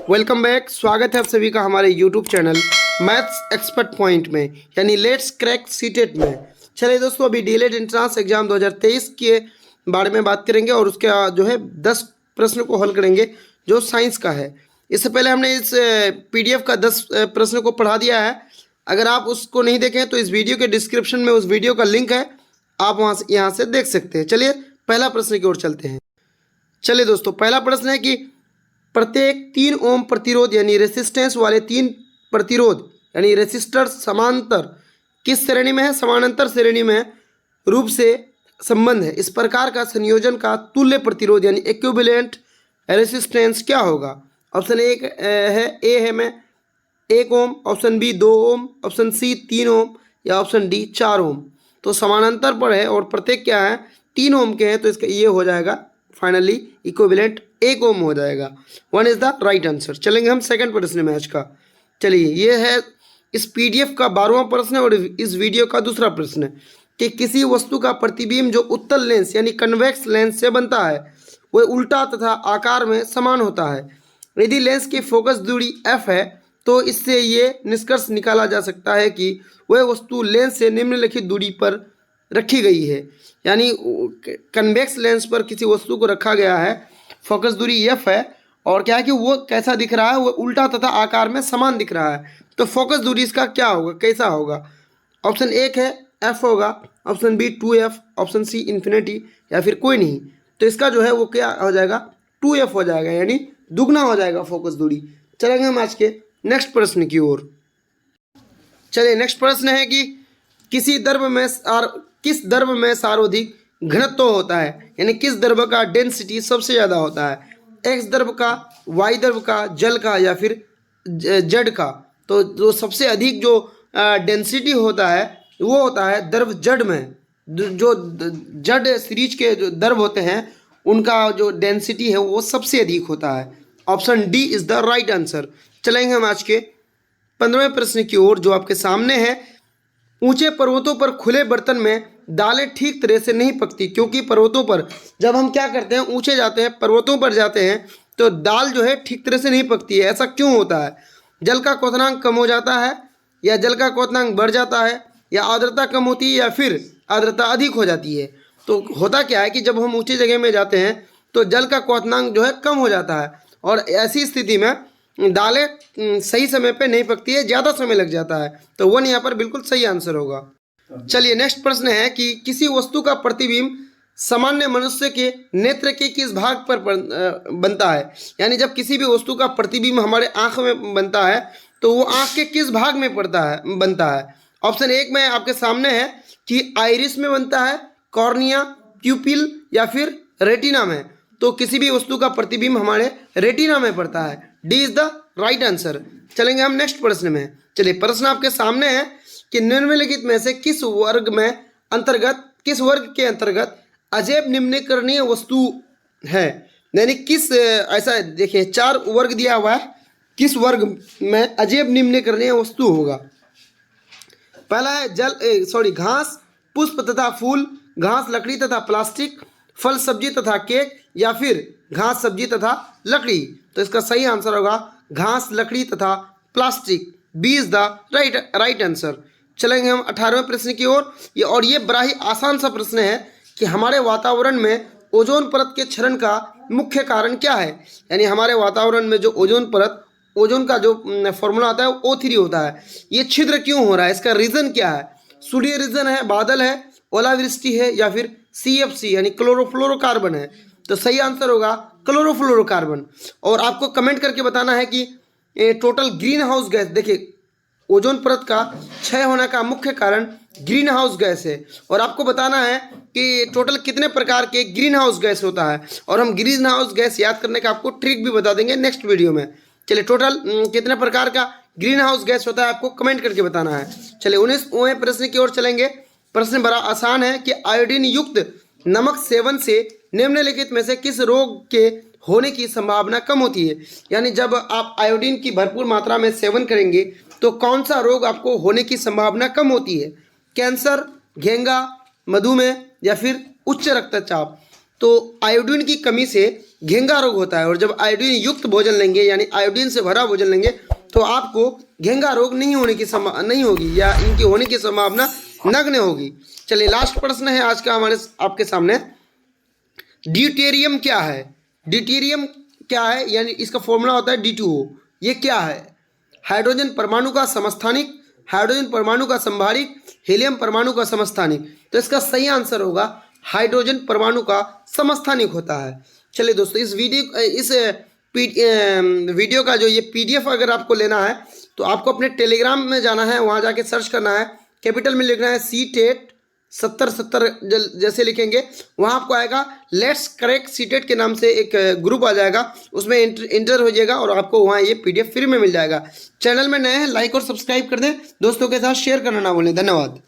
Welcome back. स्वागत है आप सभी का हमारे YouTube channel maths expert point में, यानी लेट्स क्रैक सीटेट में। चलिए दोस्तों, अभी डीएलएड एंट्रेंस एग्जाम 2023 के बारे में बात करेंगे और उसके जो है 10 प्रश्न को हल करेंगे जो साइंस का है। इससे पहले हमने इस पीडीएफ का 10 प्रश्नों को पढ़ा दिया है। अगर आप उसको नहीं देखें तो इस वीडियो के डिस्क्रिप्शन में उस वीडियो का लिंक है, आप यहाँ से देख सकते हैं। चलिए पहला प्रश्न की ओर चलते हैं। चलिए दोस्तों, पहला प्रश्न है कि प्रत्येक 3 ओम प्रतिरोध यानी रेसिस्टेंस वाले 3 प्रतिरोध यानी रेसिस्टर समांतर किस श्रेणी में है? समानांतर श्रेणी में रूप से संबंध है। इस प्रकार का संयोजन का तुल्य प्रतिरोध यानी इक्विवेलेंट रेसिस्टेंस क्या होगा? ऑप्शन ए है में 1 ओम, ऑप्शन बी 2 ओम, ऑप्शन सी 3 ओम या ऑप्शन डी 4 ओम। तो समानांतर पर है और प्रत्येक क्या है? 3 ओम के हैं, तो इसका ये हो जाएगा फाइनली इक्विवेलेंट 1 ओम हो जाएगा। 1 इज द राइट आंसर। चलेंगे हम सेकंड प्रश्न में आज का। चलिए, ये है इस पीडीएफ का 12वां प्रश्न और इस वीडियो का दूसरा प्रश्न कि किसी वस्तु का प्रतिबिंब जो उत्तल लेंस यानी कन्वेक्स लेंस से बनता है वह उल्टा तथा आकार में समान होता है। यदि लेंस की फोकस दूरी f है तो इससे ये निष्कर्ष निकाला जा सकता है कि वह वस्तु लेंस से निम्नलिखित दूरी पर रखी गई है। यानी कन्वेक्स लेंस पर किसी वस्तु को रखा गया है, फोकस दूरी f है और क्या है कि वो कैसा दिख रहा है? वो उल्टा तथा आकार में समान दिख रहा है। तो फोकस दूरी इसका क्या होगा, कैसा होगा? ऑप्शन 1 है f होगा, option B 2f, option C infinity या फिर कोई नहीं। तो इसका जो है वो क्या हो जाएगा? 2f हो जाएगा, यानी दुगना हो जाएगा फोकस दूरी। चलेंगे हम आज के नेक्स्ट प्रश्न की ओर। चलिए, नेक्स्ट प्रश्न है कि किस द्रव्य में सार्वधिक घनत्व होता है, यानी किस द्रव्य का डेंसिटी सबसे ज़्यादा होता है? एक्स द्रव्य का, वाई द्रव्य का, जल का या फिर जड़ का? तो जो सबसे अधिक जो डेंसिटी होता है वो होता है द्रव्य जड़ में। जो जड़ सीरीज के जो द्रव्य होते हैं उनका जो डेंसिटी है वो सबसे अधिक होता है। Option D is the right answer. चलेंगे हम आज के 15वें प्रश्न की ओर जो आपके सामने है। ऊंचे पर्वतों पर खुले बर्तन में दालें ठीक तरह से नहीं पकती, क्योंकि पर्वतों पर जब हम क्या करते हैं, ऊंचे जाते हैं, पर्वतों पर जाते हैं तो दाल जो है ठीक तरह से नहीं पकती है। ऐसा क्यों होता है? जल का क्वथनांक कम हो जाता है, या जल का क्वथनांक बढ़ जाता है, या आर्द्रता कम होती है, या फिर आर्द्रता अधिक हो जाती है? तो होता क्या है कि जब हम ऊंची जगह में जाते हैं तो जल का क्वथनांक जो है कम हो जाता है और ऐसी स्थिति में दालें सही समय पे नहीं पकती है, ज़्यादा समय लग जाता है। तो 1 यहाँ पर बिल्कुल सही आंसर होगा। चलिए, नेक्स्ट प्रश्न है कि किसी वस्तु का प्रतिबिंब सामान्य मनुष्य के नेत्र के किस भाग पर बनता है? यानी जब किसी भी वस्तु का प्रतिबिंब हमारे आँख में बनता है तो वो आँख के किस भाग में बनता है? ऑप्शन 1 में आपके सामने है कि आइरिस में बनता है, कॉर्निया, प्यूपिल या फिर रेटिना में। तो किसी भी वस्तु का प्रतिबिंब हमारे रेटिना में पड़ता है। D is the right answer. चलेंगे हम नेक्स्ट प्रश्न में। चलिए, प्रश्न आपके सामने है कि निम्नलिखित में से किस वर्ग के अंतर्गत अजैव निम्नीकरणीय वस्तु है? यानी किस, ऐसा देखिए 4 वर्ग दिया हुआ है, किस वर्ग में अजैव निम्नीकरणीय वस्तु होगा? पहला है घास, पुष्प तथा फूल, घास, लकड़ी तथा प्लास्टिक, फल सब्जी तथा केक या फिर घास, सब्जी तथा लकड़ी। तो इसका सही आंसर होगा घास, लकड़ी तथा plastic. B is the right answer. चलेंगे हम 18वें प्रश्न की ओर। और ये बड़ा ही आसान सा प्रश्न है कि हमारे वातावरण में ओजोन परत के क्षरण का मुख्य कारण क्या है? यानी हमारे वातावरण में जो ओजोन का जो फॉर्मूला आता है वो O3 होता है। ये छिद्र क्यों हो रहा है? इसका रीज़न क्या है? सूर्य रीजन है, बादल है, ओलावृष्टि है या फिर CFC यानी क्लोरोफ्लोरोकार्बन है? तो सही आंसर होगा क्लोरोफ्लोरोकार्बन। और आपको कमेंट करके बताना है कि टोटल ग्रीन हाउस गैस, देखिए ओजोन परत का क्षय होने का मुख्य कारण ग्रीन हाउस गैस है। और आपको बताना है कि टोटल कितने प्रकार के ग्रीन हाउस गैस होता है, और हम ग्रीन हाउस गैस याद करने का आपको ट्रिक भी बता देंगे नेक्स्ट वीडियो में। चलिए, टोटल कितने प्रकार का ग्रीन हाउस गैस होता है आपको कमेंट करके बताना है। चलिए, 19वें प्रश्न की ओर चलेंगे। प्रश्न बड़ा आसान है कि आयोडीन युक्त नमक सेवन से निम्नलिखित में से किस रोग के होने की संभावना कम होती है? यानी जब आप आयोडीन की भरपूर मात्रा में सेवन करेंगे तो कौन सा रोग आपको होने की संभावना कम होती है? कैंसर, घेंगा, मधुमेह या फिर उच्च रक्तचाप? तो आयोडीन की कमी से घेंगा रोग होता है, और जब आयोडीन युक्त भोजन लेंगे यानी आयोडीन से भरा भोजन लेंगे तो आपको घेंगा रोग नहीं होगी या इनकी होने की संभावना नगण्य होगी। चलिए लास्ट प्रश्न है आज का हमारे आपके सामने, ड्यूटेरियम क्या है? ड्यूटेरियम क्या है, यानी इसका फॉर्मूला होता है D2O। ये क्या है? हाइड्रोजन परमाणु का समस्थानिक, हाइड्रोजन परमाणु का संभारिक, हीलियम परमाणु का समस्थानिक। तो इसका सही आंसर होगा हाइड्रोजन परमाणु का समस्थानिक होता है। चलिए दोस्तों, इस वीडियो का जो ये PDF अगर आपको लेना है तो आपको अपने टेलीग्राम में जाना है, वहाँ जाके सर्च करना है, कैपिटल में लिखना है CTET 7070 जैसे लिखेंगे, वहाँ आपको आएगा लेट्स क्रैक सीटेट के नाम से एक ग्रुप आ जाएगा, उसमें इंटर हो जाएगा और आपको वहाँ ये PDF फ्री में मिल जाएगा। चैनल में नए हैं लाइक और सब्सक्राइब कर दें, दोस्तों के साथ शेयर करना ना भूलें। धन्यवाद।